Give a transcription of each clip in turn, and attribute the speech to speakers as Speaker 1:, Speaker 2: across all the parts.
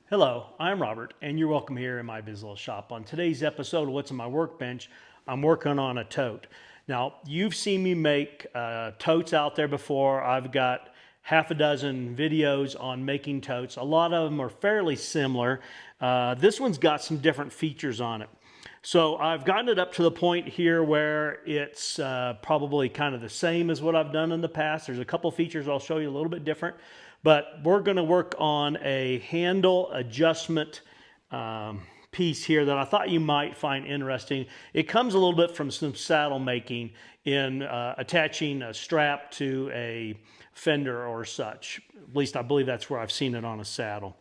Speaker 1: Hello, I'm Robert, and you're welcome here in my biz little shop. On today's episode of What's on My Workbench, I'm working on a tote. Now, you've seen me make totes out there before. I've got half a dozen videos on making totes. A lot of them are fairly similar. This one's got some different features on it. So I've gotten it up to the point here where it's probably kind of the same as what I've done in the past. There's a couple features I'll show you a little bit different, but we're going to work on a handle adjustment piece here that I thought you might find interesting. It comes a little bit from some saddle making in attaching a strap to a fender or such. At least I believe that's where I've seen it on a saddle.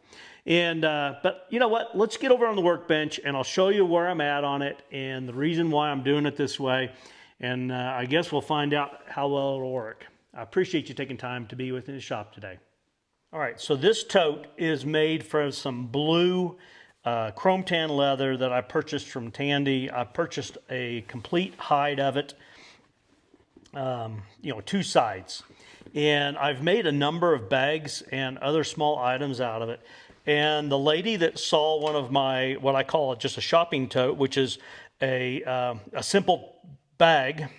Speaker 1: And but you know what? Let's get over on the workbench and I'll show you where I'm at on it and the reason why I'm doing it this way. And I guess we'll find out how well it'll work. I appreciate you taking time to be with me in the shop today. All right, so this tote is made from some blue chrome tan leather that I purchased from Tandy. I purchased a complete hide of it, two sides. And I've made a number of bags and other small items out of it. And the lady that saw one of my, what I call just a shopping tote, which is a simple bag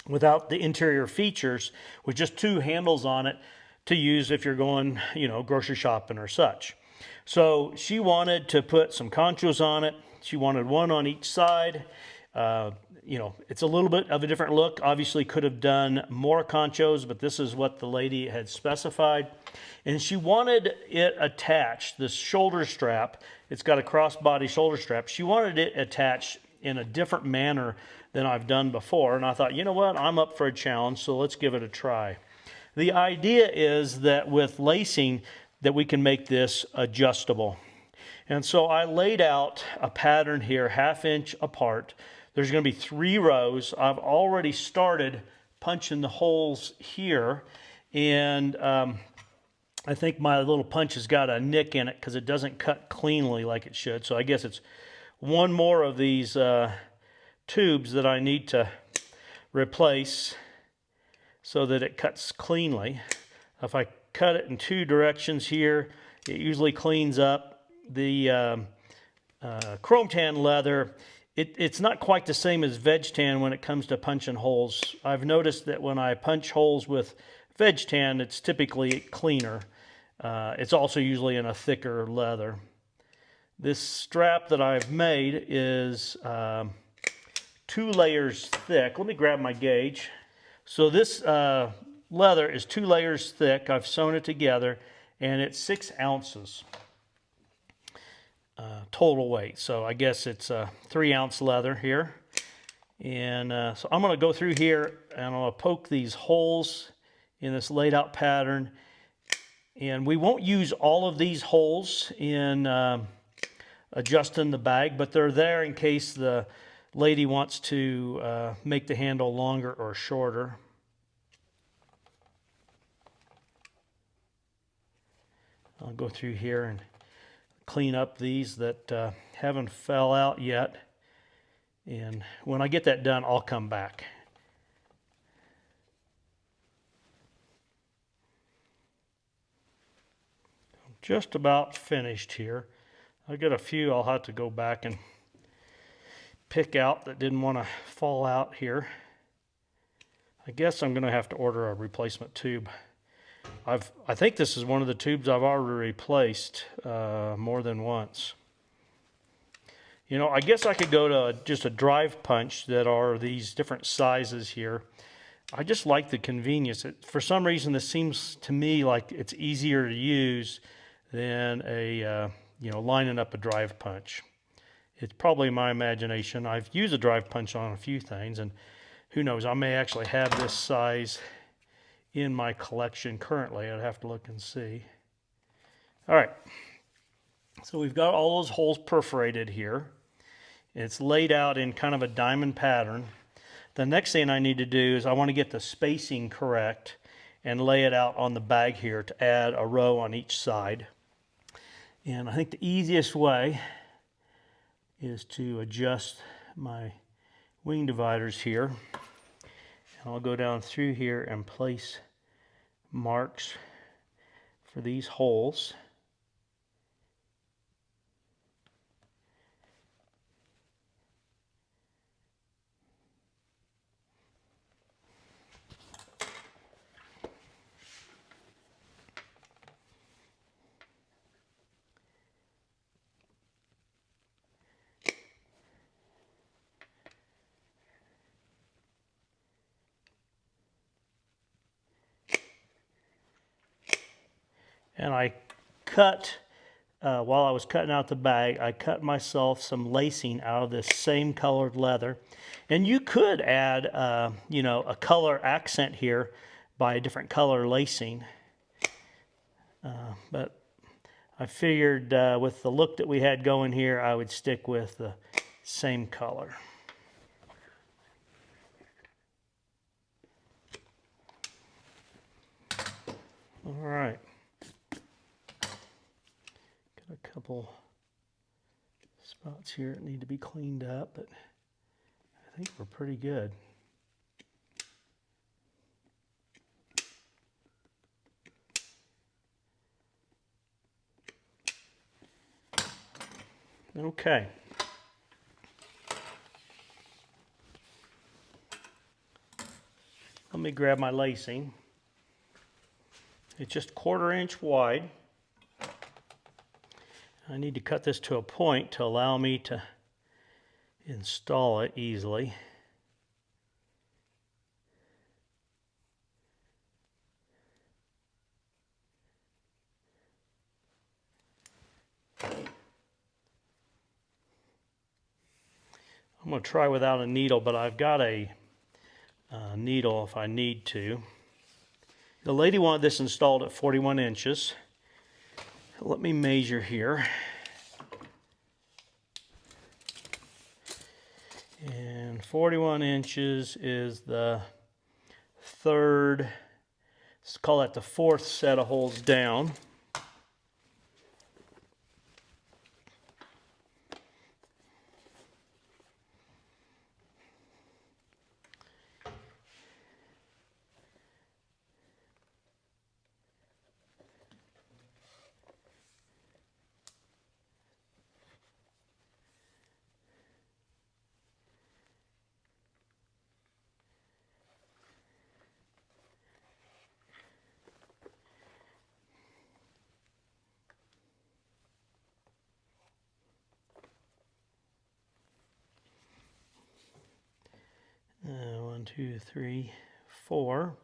Speaker 1: without the interior features, with just two handles on it to use if you're going, grocery shopping or such. So she wanted to put some conchos on it. She wanted one on each side. It's a little bit of a different look. Obviously could have done more conchos, but this is what the lady had specified. And she wanted it attached, this shoulder strap. It's got a crossbody shoulder strap. She wanted it attached in a different manner than I've done before. And I thought, you know what, I'm up for a challenge, so let's give it a try. The idea is that with lacing that we can make this adjustable. And so I laid out a pattern here, 1/2 inch apart. There's going to be 3 rows. I've already started punching the holes here, and I think my little punch has got a nick in it because it doesn't cut cleanly like it should. So I guess it's one more of these tubes that I need to replace so that it cuts cleanly. If I cut it in 2 directions here, it usually cleans up. The chrome tan leather, it's not quite the same as veg tan when it comes to punching holes. I've noticed that when I punch holes with veg tan, it's typically cleaner. It's also usually in a thicker leather. This strap that I've made is 2 layers thick. Let me grab my gauge. So this leather is 2 layers thick. I've sewn it together, and it's 6 ounces total weight. So I guess it's 3 ounce leather here. And so I'm going to go through here and I'm going to poke these holes in this laid out pattern. And we won't use all of these holes in adjusting the bag, but they're there in case the lady wants to make the handle longer or shorter. I'll go through here and clean up these that haven't fell out yet. And when I get that done, I'll come back. I'm just about finished here. I got a few I'll have to go back and pick out that didn't want to fall out here. I guess I'm going to have to order a replacement tube. I think this is one of the tubes I've already replaced more than once. I guess I could go to just a drive punch that are these different sizes here. I just like the convenience. For some reason, this seems to me like it's easier to use than a lining up a drive punch. It's probably my imagination. I've used a drive punch on a few things, and who knows, I may actually have this size in my collection currently. I'd have to look and see. All right, so we've got all those holes perforated here. It's laid out in kind of a diamond pattern. The next thing I need to do is I want to get the spacing correct and lay it out on the bag here to add a row on each side. And I think the easiest way is to adjust my wing dividers here. And I'll go down through here and place marks for these holes. And I cut, while I was cutting out the bag, I cut myself some lacing out of this same colored leather. And you could add, you know, a color accent here by a different color lacing. But I figured with the look that we had going here, I would stick with the same color. All right. Got a couple spots here that need to be cleaned up, but I think we're pretty good. Okay. Let me grab my lacing. It's just 1/4 inch wide. I need to cut this to a point to allow me to install it easily. I'm going to try without a needle, but I've got a needle if I need to. The lady wanted this installed at 41 inches. Let me measure here. And 41 inches is the third, let's call that the 4th set of holes down. One, two, three, four.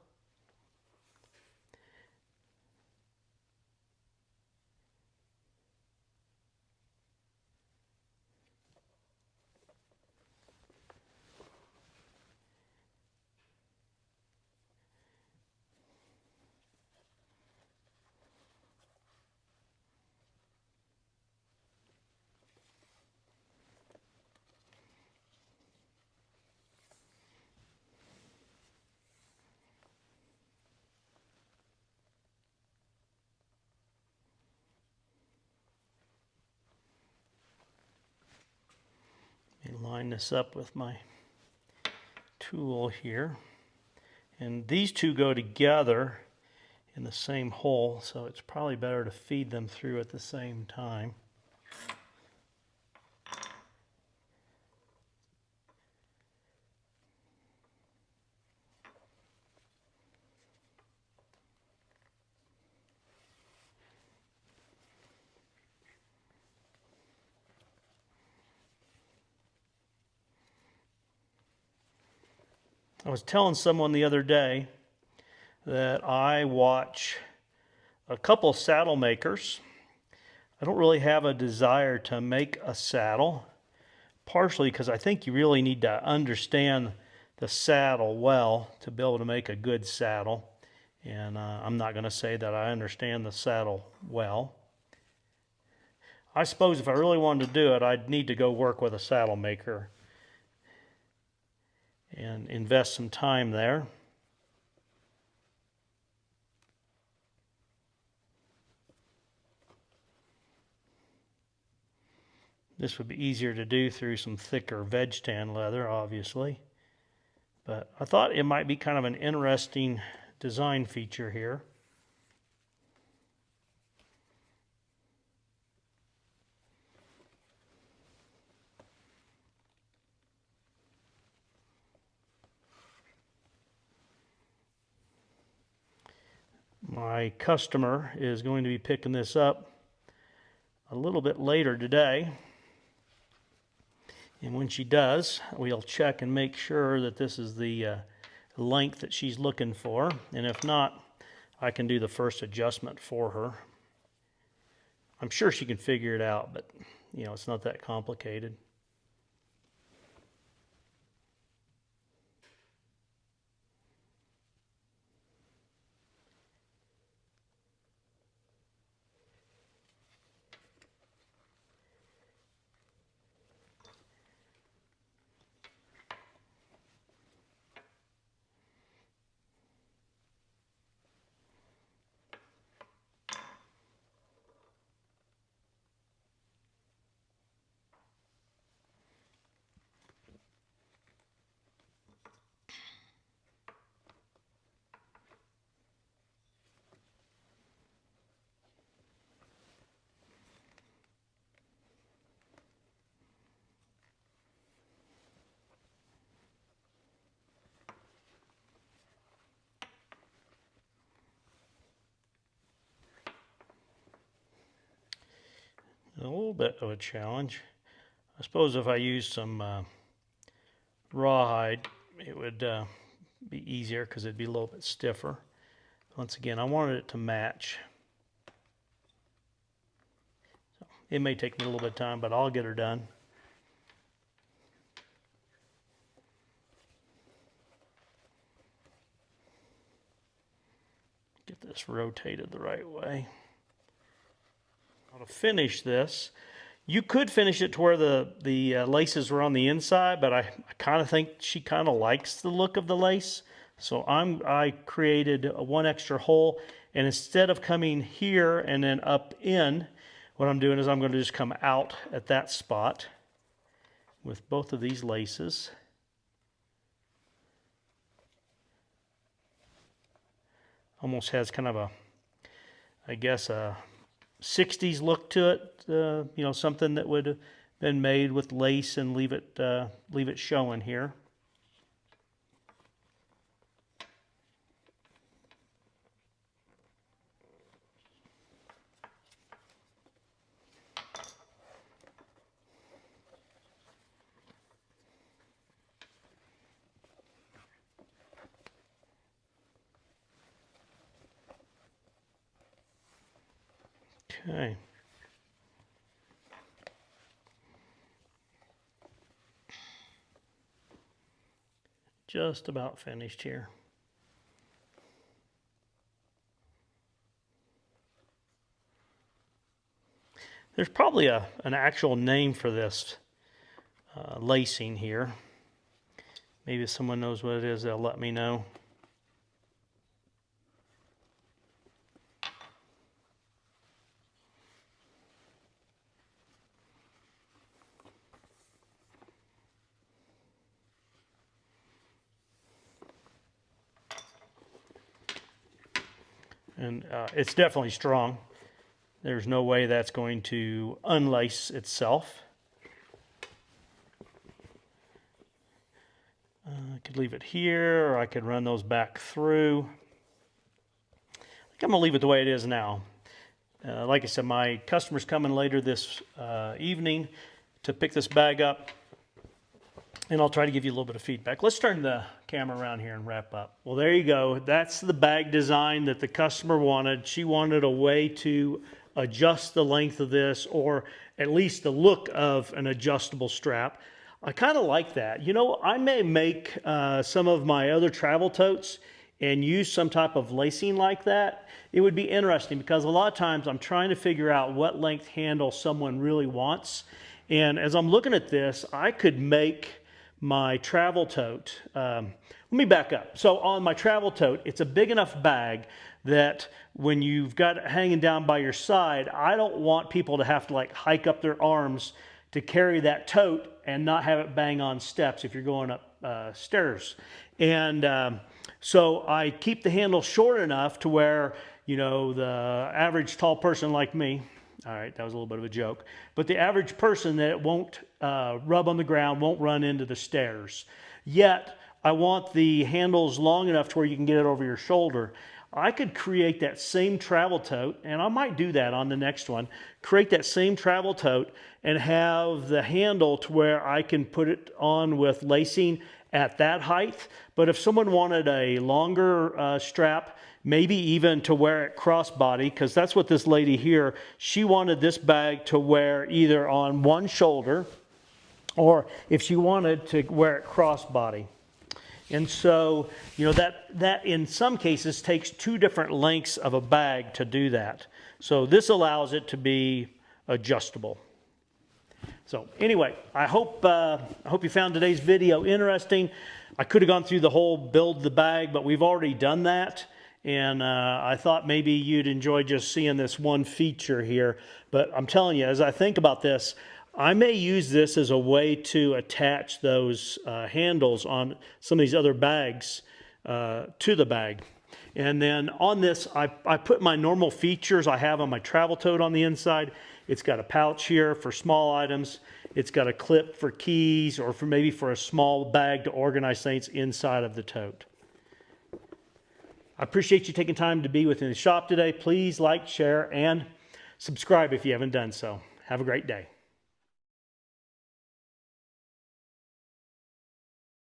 Speaker 1: Line this up with my tool here, and these two go together in the same hole, so it's probably better to feed them through at the same time. I was telling someone the other day that I watch a couple saddle makers. I don't really have a desire to make a saddle, partially because I think you really need to understand the saddle well to be able to make a good saddle. And I'm not going to say that I understand the saddle well. I suppose if I really wanted to do it, I'd need to go work with a saddle maker and invest some time there. This would be easier to do through some thicker veg tan leather, obviously. But I thought it might be kind of an interesting design feature here. My customer is going to be picking this up a little bit later today. And when she does, we'll check and make sure that this is the length that she's looking for. And if not, I can do the first adjustment for her. I'm sure she can figure it out, but it's not that complicated. A little bit of a challenge. I suppose if I used some rawhide, it would be easier because it'd be a little bit stiffer. Once again, I wanted it to match. So it may take me a little bit of time, but I'll get her done. Get this rotated the right way. Now to finish this, you could finish it to where the laces were on the inside, but I kind of think she kind of likes the look of the lace. So I created one extra hole, and instead of coming here and then up in, what I'm doing is I'm going to just come out at that spot with both of these laces. Almost has kind of a, I guess, a 60s look to it, something that would have been made with lace and leave it showing here. Okay. Just about finished here. There's probably an actual name for this lacing here. Maybe if someone knows what it is, they'll let me know. And it's definitely strong. There's no way that's going to unlace itself. I could leave it here, or I could run those back through. I think I'm going to leave it the way it is now. Like I said, my customer's coming later this evening to pick this bag up, and I'll try to give you a little bit of feedback. Let's turn the camera around here and wrap up. Well, there you go. That's the bag design that the customer wanted. She wanted a way to adjust the length of this, or at least the look of an adjustable strap. I kind of like that. I may make some of my other travel totes and use some type of lacing like that. It would be interesting because a lot of times I'm trying to figure out what length handle someone really wants. And as I'm looking at this, I could make my travel tote. Let me back up. So on my travel tote, it's a big enough bag that when you've got it hanging down by your side, I don't want people to have to like hike up their arms to carry that tote and not have it bang on steps if you're going up stairs. And so I keep the handle short enough to where, the average tall person like me, all right, that was a little bit of a joke, but the average person that won't rub on the ground, won't run into the stairs. Yet, I want the handles long enough to where you can get it over your shoulder. I could create that same travel tote, and I might do that on the next one, create that same travel tote and have the handle to where I can put it on with lacing at that height. But if someone wanted a longer strap, maybe even to wear it crossbody, because that's what this lady here, she wanted this bag to wear either on one shoulder or if she wanted to wear it crossbody. And so, you know, that in some cases takes two different lengths of a bag to do that. So this allows it to be adjustable. So anyway, I hope you found today's video interesting. I could have gone through the whole build the bag, but we've already done that. And I thought maybe you'd enjoy just seeing this one feature here. But I'm telling you, as I think about this, I may use this as a way to attach those handles on some of these other bags to the bag. And then on this, I put my normal features I have on my travel tote on the inside. It's got a pouch here for small items. It's got a clip for keys, or maybe for a small bag to organize things inside of the tote. I appreciate you taking time to be within the shop today. Please like, share, and subscribe if you haven't done so. Have a great day.